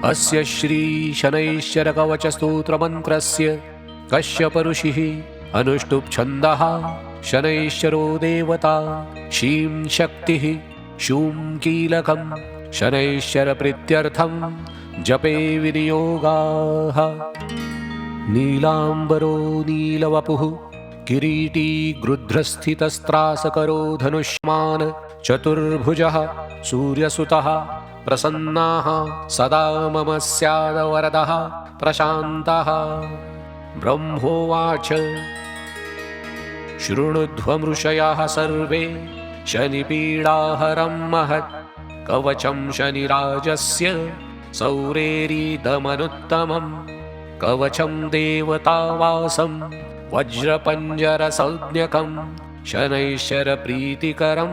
अस्य श्री शनैश्चरकवचस्तोत्रमन्त्रस्य कश्यप ऋषिः अनुष्टुप् छन्दः शनैश्चरो देवता शीं शक्तिः शूं कीलकं शनैश्चरप्रीत्यर्थं जपे विनियोगाः। नीलाम्बरो नीलवपुः किरीटी गृध्रस्थितस्त्रासकरो धनुष्मान् चतुर्भुजः सूर्यसुतः प्रसन्नाः सदा मम स्यादवरदः प्रशान्तः। ब्रह्मोवाच शृणुध्वमृषयः सर्वे शनिपीडाहरं महत् कवचं शनिराजस्य सौरेरीदमनुत्तमम् कवचं देवतावासं वज्रपञ्जरसंज्ञकं शनैश्चरप्रीतिकरं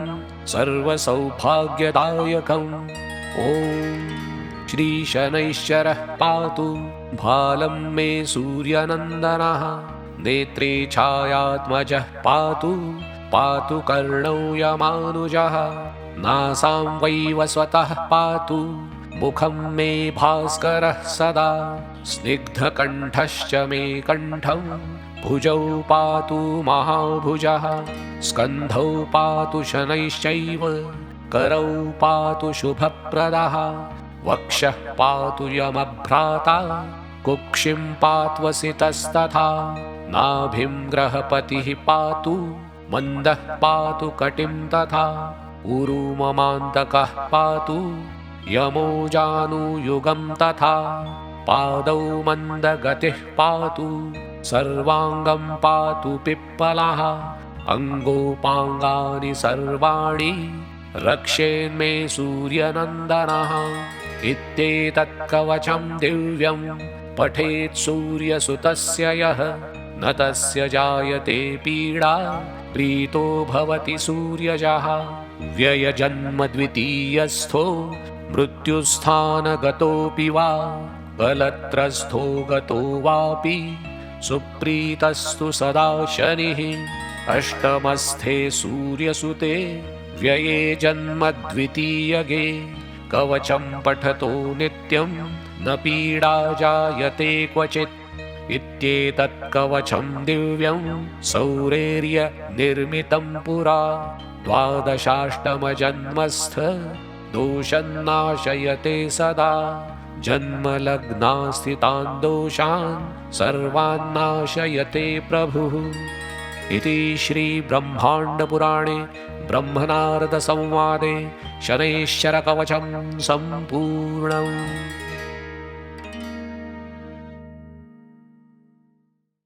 सर्वसौभाग्यदायकम्। ॐ श्री शनैश्चरः पातु भालं मे सूर्यनन्दनः नेत्रे छायात्मजः पातु पातु कर्णौ यमानुजः नासां वैवस्वतः पातु मुखं मे भास्करः सदा स्निग्धकण्ठश्च मे कण्ठं भुजौ पातु महाभुजः स्कन्धौ पातु शनैश्चैव करौ पातु शुभप्रदः वक्षः पातु यमभ्राता कुक्षिं पात्वसितस्तथा नाभिं ग्रहपतिः पातु मन्दः पातु कटिं तथा उरु ममान्तकः पातु यमो जानुयुगं तथा पादौ मन्दगतिः पातु सर्वाङ्गं पातु पिप्पलः अङ्गोपाङ्गानि सर्वाणि रक्षेन्मे सूर्यनन्दनः। इत्येतत्कवचं दिव्यं पठेत् सूर्यसुतस्य यः न तस्य जायते पीडा प्रीतो भवति सूर्यजः। व्ययजन्मद्वितीयस्थो मृत्युस्थानगतोऽपि वा कलत्रस्थो गतो वापि सुप्रीतस्तु सदा शनिः। अष्टमस्थे सूर्यसुते व्यये जन्मद्वितीयगे कवचं पठतो नित्यं न पीडा जायते क्वचित्। इत्येतत्कवचं दिव्यं सौरेर्य निर्मितं पुरा द्वादशाष्टमजन्मस्थ दोषन्नाशयते सदा जन्मलग्नास्थितान् दोषान् सर्वान्नाशयते प्रभुः। इति श्रीब्रह्माण्डपुराणे ब्रह्मनारदसंवादे शनैश्चरकवचं सम्पूर्णम्।